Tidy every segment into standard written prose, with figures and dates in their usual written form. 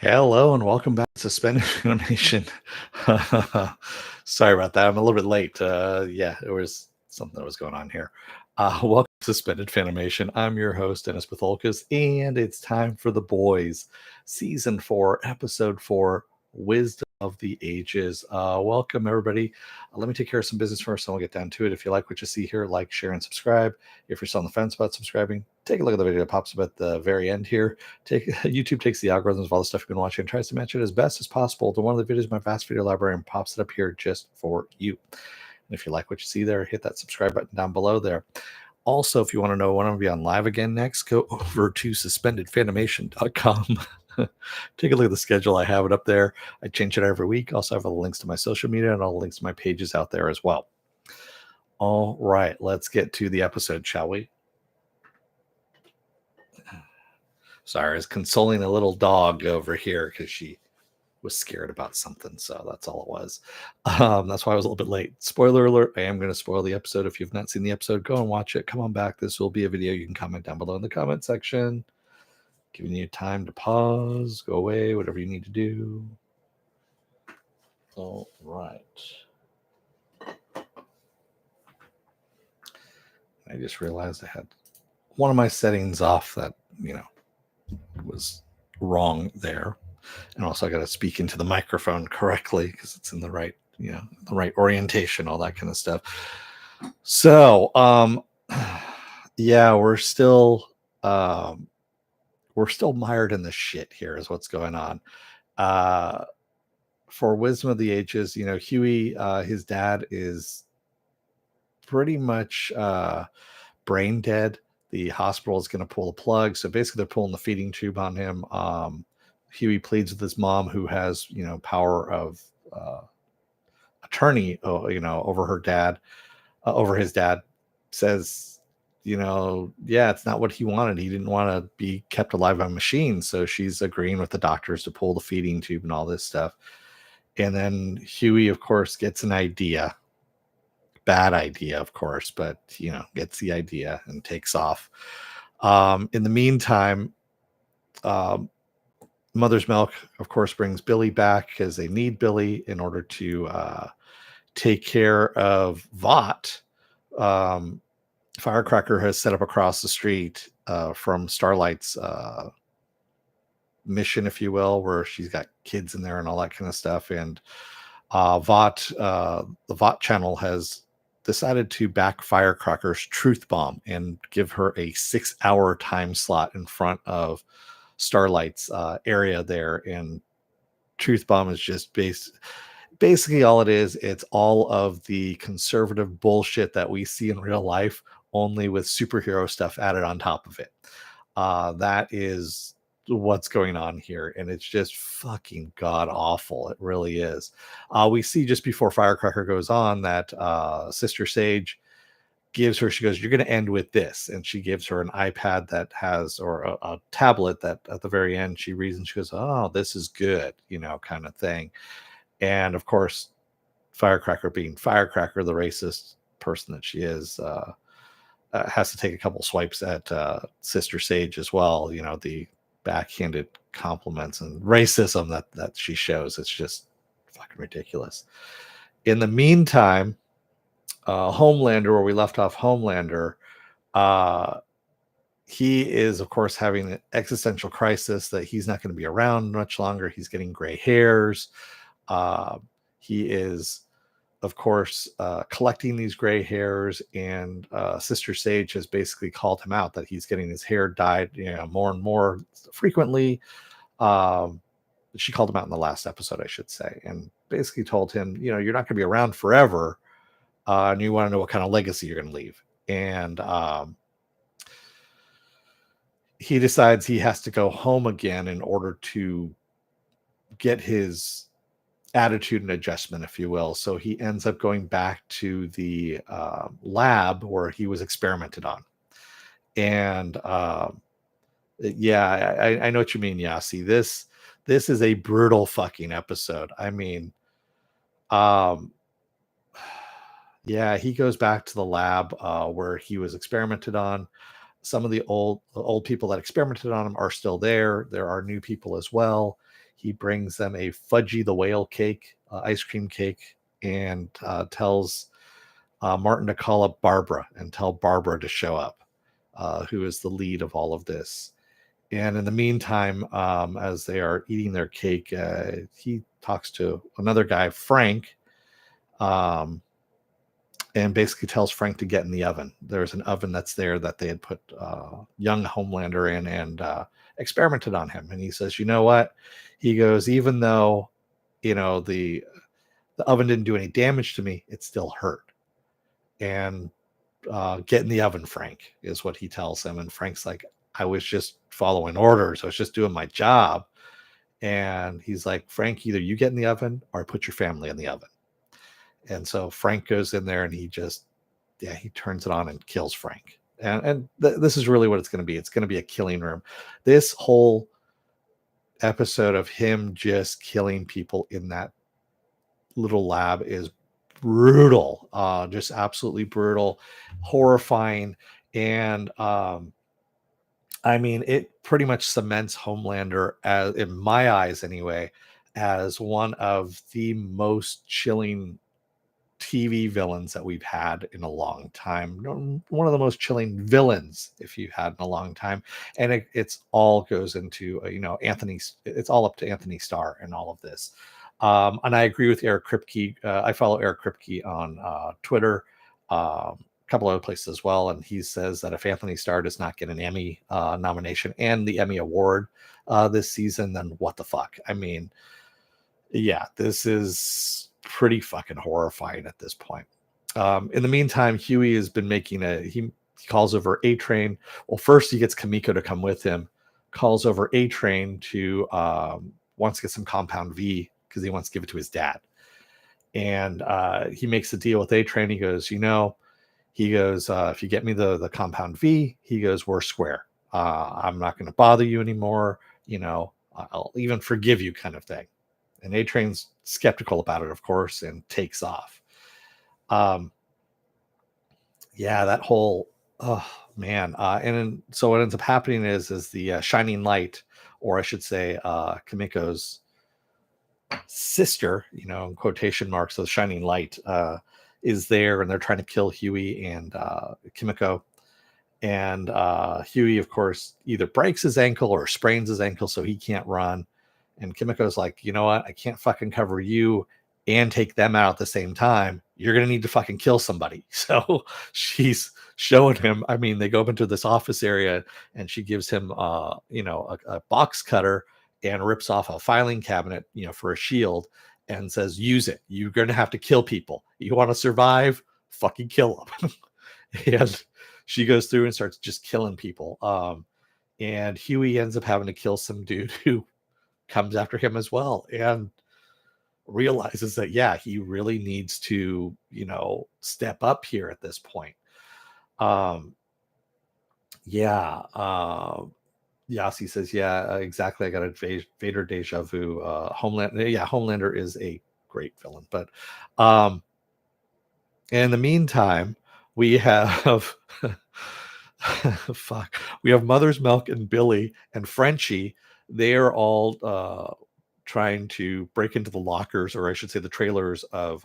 Hello and welcome back to Suspended Animation. Sorry about that. I'm a little bit late. Yeah, there was something that was going on here. Welcome to Suspended Fanimation. I'm your host, Dennis Patholkas, and it's time for The Boys, Season 4, Episode 4, Wisdom of the Ages. Welcome, everybody. Let me take care of some business first, and we'll get down to it. If you like what you see here, like, share, and subscribe. If you're still on the fence about subscribing, take a look at the video that pops up at the very end here. YouTube takes the algorithms of all the stuff you've been watching and tries to match it as best as possible to one of the videos in my vast video library and pops it up here just for you. And if you like what you see there, hit that subscribe button down below there. Also, if you want to know when I'm going to be on live again next, go over to suspendedfanimation.com. Take a look at the schedule. I have it up there. I change it every week. Also, I have all the links to my social media and all the links to my pages out there as well. All right, let's get to the episode, shall we? Sorry, I was consoling a little dog over here because she was scared about something. So that's all it was. That's why I was a little bit late. Spoiler alert, I am going to spoil the episode. If you've not seen the episode, go and watch it. Come on back. This will be a video. You can comment down below in the comment section. Giving you time to pause, go away, whatever you need to do. All right. I just realized I had one of my settings off that, was wrong there. And also I got to speak into the microphone correctly because it's in the right, the right orientation, all that kind of stuff. So, yeah, we're still mired in the shit here is what's going on. For Wisdom of the Ages, Huey, his dad is pretty much brain dead. The hospital is going to pull the plug. So basically they're pulling the feeding tube on him. Huey pleads with his mom, who has, power of attorney, over her dad, over his dad, says, yeah, it's not what he wanted. He didn't want to be kept alive by a machine. So she's agreeing with the doctors to pull the feeding tube and all this stuff. And then Huey, of course, gets an idea. Bad idea, of course, but gets the idea and takes off. In the meantime, Mother's Milk, of course, brings Billy back because they need Billy in order to take care of Vought. Firecracker has set up across the street from Starlight's mission, if you will, where she's got kids in there and all that kind of stuff. And Vought, the Vought channel has decided to back Firecracker's truth bomb and give her a 6-hour time slot in front of Starlight's area there. And truth bomb is just basically all it is. It's all of the conservative bullshit that we see in real life, only with superhero stuff added on top of it. That is what's going on here, and it's just fucking god awful. It really is. We see just before Firecracker goes on that Sister Sage gives her, she goes, you're going to end with this, and she gives her an iPad that has, or a tablet that at the very end she reads, and she goes, oh, this is good, kind of thing. And of course, Firecracker, being Firecracker, the racist person that she is, has to take a couple swipes at Sister Sage as well. The backhanded compliments and racism that she shows. It's just fucking ridiculous. In the meantime, Homelander, where we left off Homelander, he is, of course, having an existential crisis that he's not going to be around much longer. He's getting gray hairs. He is, of course, collecting these gray hairs, and Sister Sage has basically called him out that he's getting his hair dyed, more and more frequently. She called him out in the last episode, I should say, and basically told him, you're not going to be around forever, and you want to know what kind of legacy you're going to leave. And he decides he has to go home again in order to get his attitude and adjustment, if you will. So he ends up going back to the lab where he was experimented on. And yeah, I know what you mean, Yasi. This is a brutal fucking episode. I mean, yeah, he goes back to the lab where he was experimented on. Some of the old people that experimented on him are still there. There are new people as well. he brings them a Fudgy the Whale cake, ice cream cake, and tells Martin to call up Barbara and tell Barbara to show up, who is the lead of all of this. And in the meantime, as they are eating their cake, he talks to another guy, Frank, um, and basically tells Frank to get in the oven. There's an oven that's there that they had put young Homelander in and experimented on him. And he says, you know what? He goes, even though, the oven didn't do any damage to me, it still hurt. And get in the oven, Frank, is what he tells him. And Frank's like, I was just following orders. I was just doing my job. And he's like, Frank, either you get in the oven or I put your family in the oven. And so Frank goes in there and he turns it on and kills Frank. And this is really what it's going to be. It's going to be a killing room. This whole episode of him just killing people in that little lab is brutal, just absolutely brutal, horrifying. And I mean, it pretty much cements Homelander, as in my eyes anyway, as one of the most chilling TV villains that we've had in a long time. One of the most chilling villains, if you've had in a long time. And it's all goes into, it's all up to Anthony Starr and all of this. And I agree with Eric Kripke. I follow Eric Kripke on Twitter, a couple other places as well. And he says that if Anthony Starr does not get an Emmy nomination and the Emmy Award this season, then what the fuck? I mean, yeah, this is pretty fucking horrifying at this point. In the meantime, Huey has been making he calls over A-Train. Well, first he gets Kamiko to come with him, calls over A-Train to wants to get some Compound V because he wants to give it to his dad. And he makes a deal with A-Train. He goes, if you get me the Compound V, he goes, we're square. I'm not going to bother you anymore. I'll even forgive you, kind of thing. And A-Train's skeptical about it, of course, and takes off. That whole, oh man. And so what ends up happening is the Shining Light, or I should say Kamiko's sister, in quotation marks, the Shining Light, is there, and they're trying to kill Huey and Kimiko. And Huey, of course, either breaks his ankle or sprains his ankle so he can't run. And Kimiko's like, you know what? I can't fucking cover you and take them out at the same time. You're going to need to fucking kill somebody. So she's showing him. I mean, they go up into this office area and she gives him, a box cutter and rips off a filing cabinet, for a shield and says, use it. You're going to have to kill people. You want to survive? Fucking kill them. And she goes through and starts just killing people. And Huey ends up having to kill some dude who comes after him as well, and realizes that he really needs to step up here at this point. Yasi says, exactly, I got a Vader deja vu. Homelander is a great villain, but in the meantime we have we have Mother's Milk and Billy and Frenchie. They are all trying to break into the lockers, or I should say the trailers of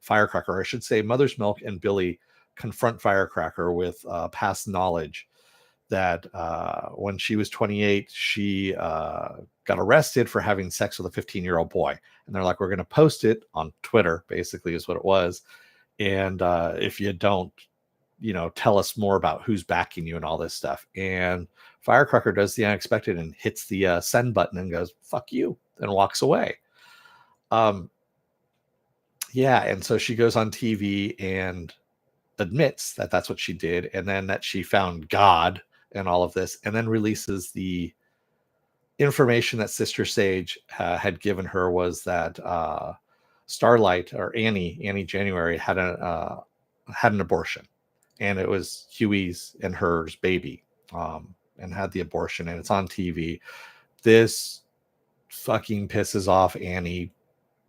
Firecracker. I should say Mother's Milk and Billy confront Firecracker with past knowledge that when she was 28, she got arrested for having sex with a 15-year-old boy. And they're like, we're going to post it on Twitter, basically is what it was. And if you don't, tell us more about who's backing you and all this stuff. And Firecracker does the unexpected and hits the send button and goes, fuck you, and walks away. And so she goes on TV and admits that that's what she did, and then that she found God and all of this, and then releases the information that Sister Sage had given her, was that Starlight, or Annie January, had an abortion, and it was Huey's and hers baby, and had the abortion, and it's on TV. This fucking pisses off Annie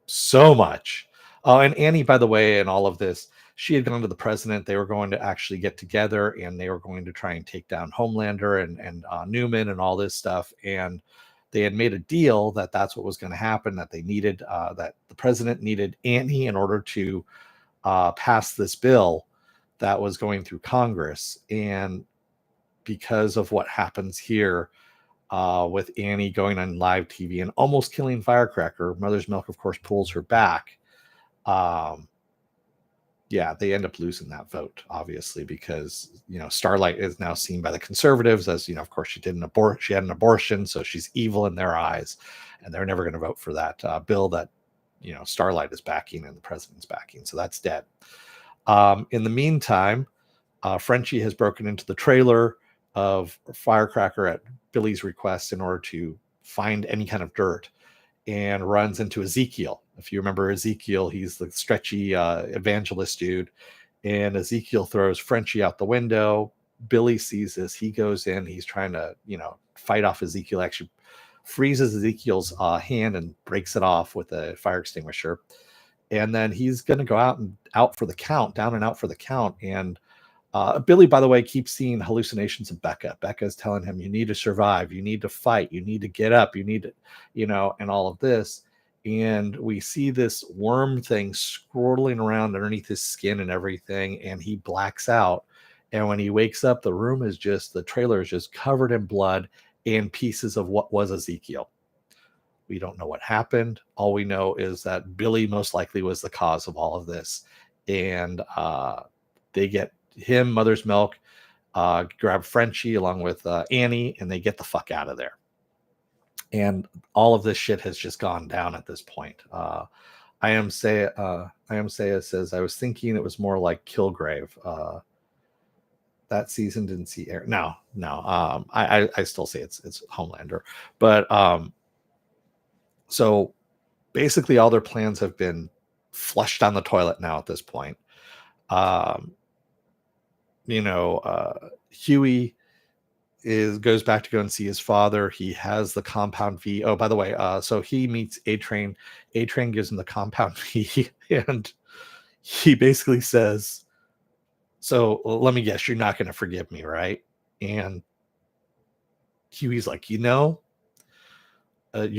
so much. And Annie, by the way, in all of this, she had gone to the president. They were going to actually get together and they were going to try and take down Homelander and Newman and all this stuff. And they had made a deal that that's what was going to happen, that they needed, that the president needed Annie in order to pass this bill that was going through Congress. And because of what happens here, with Annie going on live TV and almost killing Firecracker, Mother's Milk, of course, pulls her back. Yeah, they end up losing that vote, obviously, because Starlight is now seen by the conservatives as, of course, she had an abortion, so she's evil in their eyes, and they're never going to vote for that bill that Starlight is backing and the president's backing. So that's dead. In the meantime, Frenchie has broken into the trailer of Firecracker at Billy's request in order to find any kind of dirt, and runs into Ezekiel. If you remember Ezekiel, he's the stretchy evangelist dude, and Ezekiel throws Frenchie out the window. Billy sees this. He goes in. He's trying to, fight off Ezekiel. Actually freezes Ezekiel's hand and breaks it off with a fire extinguisher. And then he's going to go out and out for the count, down and out for the count. And Billy, by the way, keeps seeing hallucinations of Becca. Becca's telling him, you need to survive, you need to fight, you need to get up, you need to, and all of this. And we see this worm thing scrolling around underneath his skin and everything, and he blacks out. And when he wakes up, the trailer is just covered in blood and pieces of what was Ezekiel. We don't know what happened. All we know is that Billy most likely was the cause of all of this. And they get him, Mother's Milk, grab Frenchie along with Annie, and they get the fuck out of there. And all of this shit has just gone down at this point. I am Saya says, I was thinking it was more like Kilgrave. That season didn't see air. No. I still say it's Homelander. But so basically all their plans have been flushed down the toilet now at this point. Huey goes back to go and see his father. He has the compound V. Oh, by the way, so he meets A-Train. A-Train gives him the compound V, and he basically says, so let me guess, you're not going to forgive me, right? And Huey's like, you're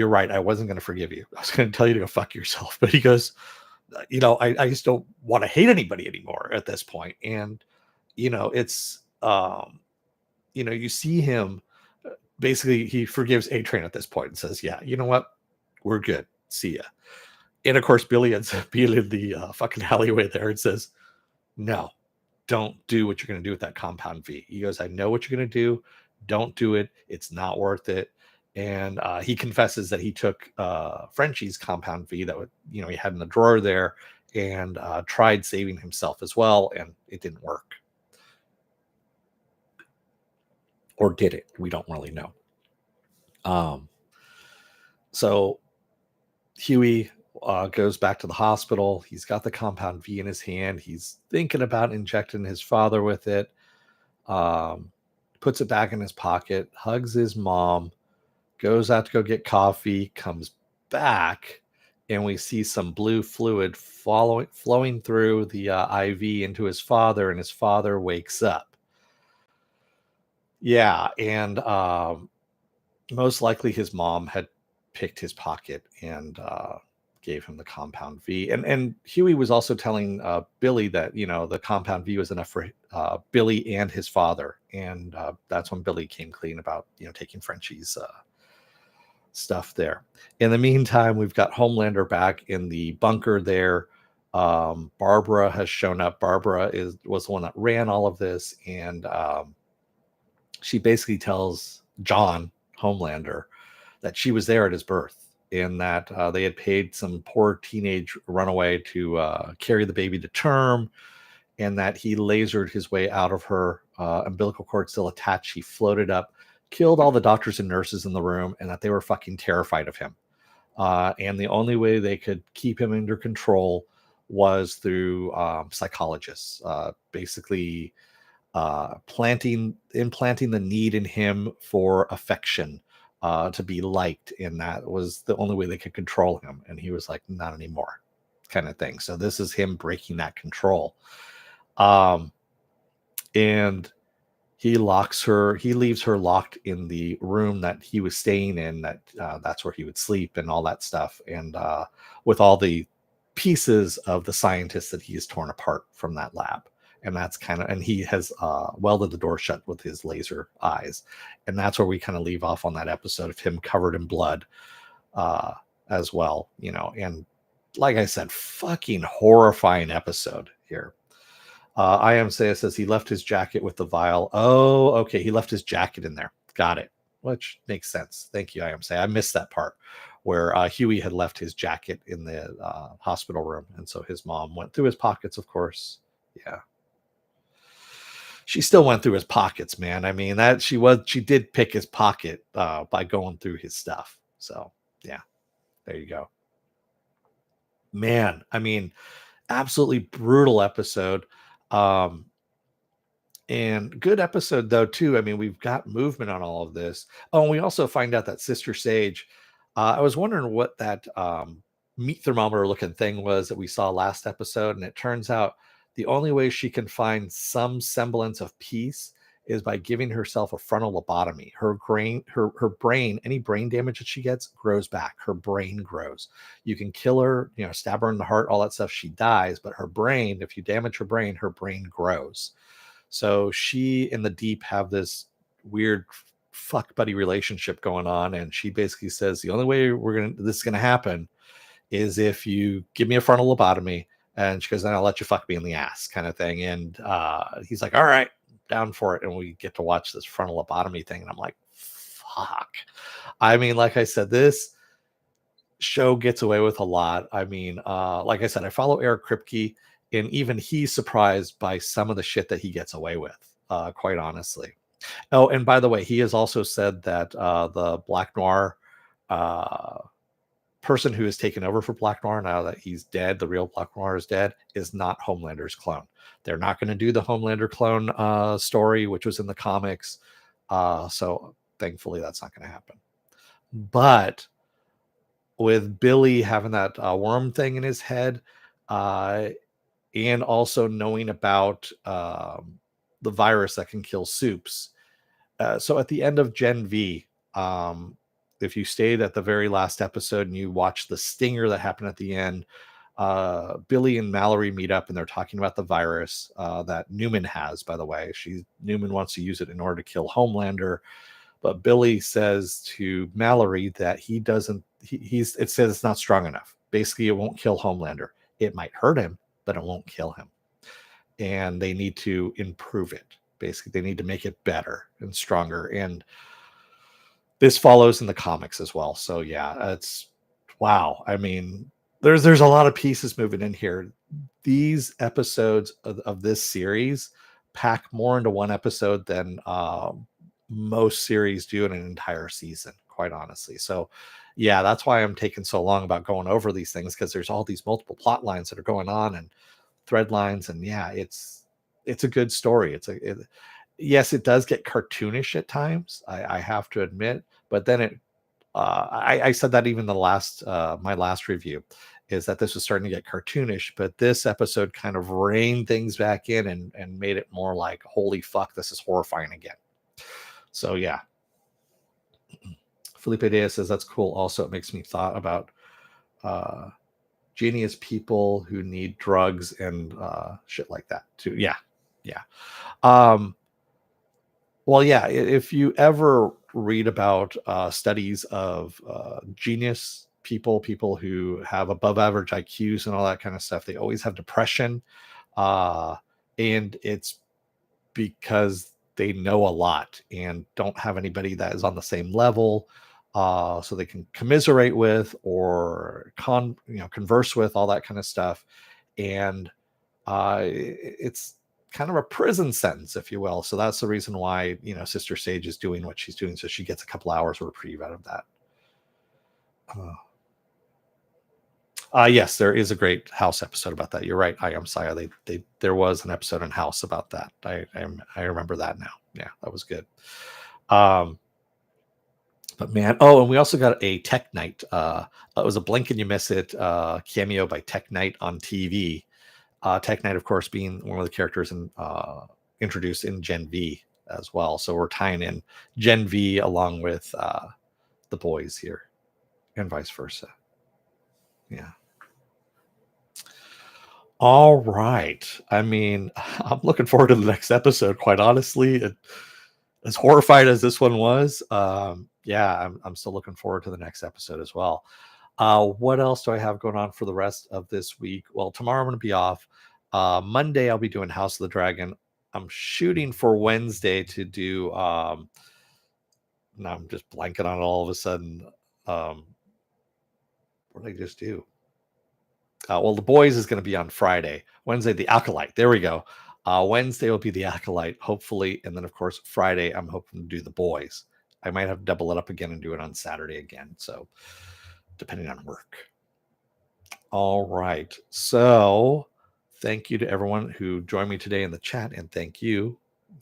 right. I wasn't going to forgive you. I was going to tell you to go fuck yourself. But he goes, I just don't want to hate anybody anymore at this point. And it's you see him basically, he forgives A-Train at this point and says, yeah, you know what, we're good, see ya. And of course Billy ends up being in the fucking alleyway there and says, no, don't do what you're going to do with that compound V. He goes, I know what you're going to do, don't do it, it's not worth it. And he confesses that he took Frenchie's compound V that he had in the drawer there, and tried saving himself as well, and it didn't work. Or did it? We don't really know. So Huey goes back to the hospital. He's got the compound V in his hand. He's thinking about injecting his father with it. Puts it back in his pocket, hugs his mom, goes out to go get coffee, comes back, and we see some blue fluid flowing through the IV into his father, and his father wakes up. Yeah, and most likely his mom had picked his pocket and gave him the compound V. And Huey was also telling Billy that the compound V was enough for Billy and his father, and that's when Billy came clean about taking Frenchie's stuff there. In the meantime, we've got Homelander back in the bunker there. Barbara has shown up. Barbara was the one that ran all of this, and she basically tells John Homelander that she was there at his birth, and that they had paid some poor teenage runaway to carry the baby to term, and that he lasered his way out of her umbilical cord still attached. He floated up, killed all the doctors and nurses in the room, and that they were fucking terrified of him. And the only way they could keep him under control was through psychologists, basically implanting the need in him for affection, to be liked, and that was the only way they could control him. And he was like, not anymore, kind of thing. So this is him breaking that control. And he locks her, he leaves her locked in the room that he was staying in, that that's where he would sleep and all that stuff, and with all the pieces of the scientists that he has torn apart from that lab. And that's kind of, and he has welded the door shut with his laser eyes, and that's where we kind of leave off on that episode of him covered in blood uh as well, and like I said, fucking horrifying episode here. I am Saya says he left his jacket with the vial. Oh, okay. He left his jacket in there. Got it. Which makes sense. Thank you, I am Saya. I missed that part where Huey had left his jacket in the hospital room. And so his mom went through his pockets, of course. Yeah. She still went through his pockets, man. I mean, she did pick his pocket by going through his stuff. So, yeah, there you go. Man, I mean, absolutely brutal episode. Um, And good episode though too. I mean, we've got movement on all of this. Oh, and we also find out that Sister Sage. I was wondering what that meat thermometer looking thing was that we saw last episode, and it turns out the only way she can find some semblance of peace is by giving herself a frontal lobotomy. Her brain, any brain damage that she gets grows back. Her brain grows. You can kill her, stab her in the heart, all that stuff. She dies, but her brain, if you damage her brain grows. So she and the Deep have this weird fuck buddy relationship going on, and she basically says the only way this is gonna happen is if you give me a frontal lobotomy, and she goes, then I'll let you fuck me in the ass, kind of thing. And he's like, all right, down for it, and we get to watch this frontal lobotomy thing, and I'm like, fuck. I mean, like I said, this show gets away with a lot. I mean, like I said, I follow Eric Kripke, and even he's surprised by some of the shit that he gets away with, quite honestly. Oh, and by the way, he has also said that the Black Noir person who has taken over for Black Noir now that he's dead, the real Black Noir is dead, is not Homelander's clone. They're not going to do the Homelander clone story, which was in the comics. So thankfully, that's not going to happen. But with Billy having that worm thing in his head, and also knowing about the virus that can kill soups. So at the end of Gen V, if you stayed at the very last episode and you watched the stinger that happened at the end, Billy and Mallory meet up and they're talking about the virus that Newman has, by the way. Newman wants to use it in order to kill Homelander. But Billy says to Mallory that it says it's not strong enough. Basically, it won't kill Homelander. It might hurt him, but it won't kill him. And they need to improve it. Basically, they need to make it better and stronger. And this follows in the comics as well. So yeah, it's wow. I mean, there's a lot of pieces moving in here. These episodes of this series pack more into one episode than most series do in an entire season, quite honestly. So yeah, that's why I'm taking so long about going over these things, because there's all these multiple plot lines that are going on and thread lines, and yeah, it's a good story. Yes, it does get cartoonish at times, I have to admit, but then I said that even my last review is that this was starting to get cartoonish, but this episode kind of reined things back in and made it more like, holy fuck, this is horrifying again. So yeah. Felipe Diaz says that's cool. Also, it makes me thought about genius people who need drugs and shit like that too. Yeah. Well, yeah, if you ever read about studies of genius people who have above average IQs and all that kind of stuff, they always have depression, and it's because they know a lot and don't have anybody that is on the same level, so they can commiserate with or converse with, all that kind of stuff. And it's kind of a prison sentence, if you will. So that's the reason why Sister Sage is doing what she's doing, so she gets a couple hours reprieve out of that. Yes, there is a great House episode about that. You're right. I am Saya. There was an episode in House about that. I remember that now. Yeah, that was good. But man, and we also got a Tech Knight. It was a blink and you miss it cameo by Tech Knight on TV. Tech Knight, of course, being one of the characters introduced in Gen V as well. So we're tying in Gen V along with the boys here, and vice versa. Yeah. All right. I mean, I'm looking forward to the next episode, quite honestly. As horrified as this one was, yeah, I'm still looking forward to the next episode as well. What else do I have going on for the rest of this week? Well, tomorrow I'm going to be off. Monday I'll be doing House of the Dragon. I'm shooting for Wednesday to do. Now I'm just blanking on it all of a sudden. What did I just do? Well, the boys is going to be on Friday. Wednesday, the Acolyte. There we go. Wednesday will be the Acolyte, hopefully, and then of course Friday I'm hoping to do the boys. I might have to double it up again and do it on Saturday again. So depending on work. All right. So thank you to everyone who joined me today in the chat, and thank you,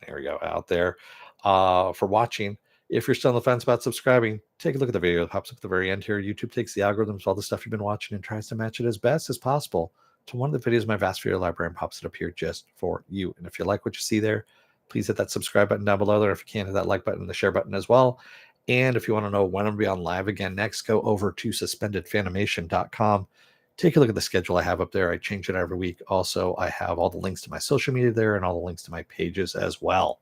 there we go, out there, for watching. If you're still on the fence about subscribing, take a look at the video that pops up at the very end here. YouTube takes the algorithms of all the stuff you've been watching and tries to match it as best as possible to one of the videos in my vast video library and pops it up here just for you. And if you like what you see there, please hit that subscribe button down below there. If you can, hit that like button and the share button as well. And if you want to know when I'm going to be on live again next, go over to suspendedfanimation.com. Take a look at the schedule I have up there. I change it every week. Also, I have all the links to my social media there and all the links to my pages as well.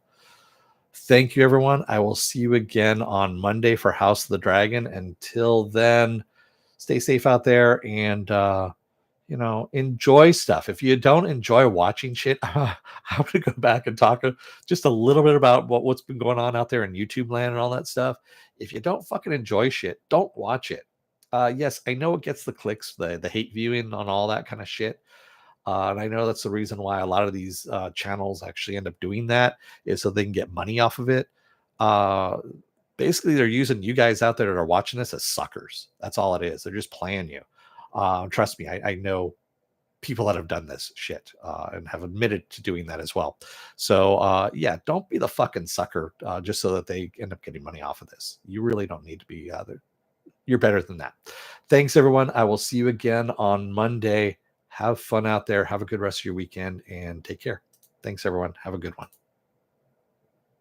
Thank you, everyone. I will see you again on Monday for House of the Dragon. Until then, stay safe out there and, enjoy stuff. If you don't enjoy watching shit, I'm going to go back and talk just a little bit about what's been going on out there in YouTube land and all that stuff. If you don't fucking enjoy shit, don't watch it. Yes, I know it gets the clicks, the hate viewing on all that kind of shit. And I know that's the reason why a lot of these channels actually end up doing that, is so they can get money off of it. Basically, they're using you guys out there that are watching this as suckers. That's all it is. They're just playing you. Trust me, I know people that have done this shit and have admitted to doing that as well. So yeah, don't be the fucking sucker just so that they end up getting money off of this. You really don't need to be. You're better than that. Thanks, everyone. I will see you again on Monday. Have fun out there. Have a good rest of your weekend and take care. Thanks, everyone. Have a good one.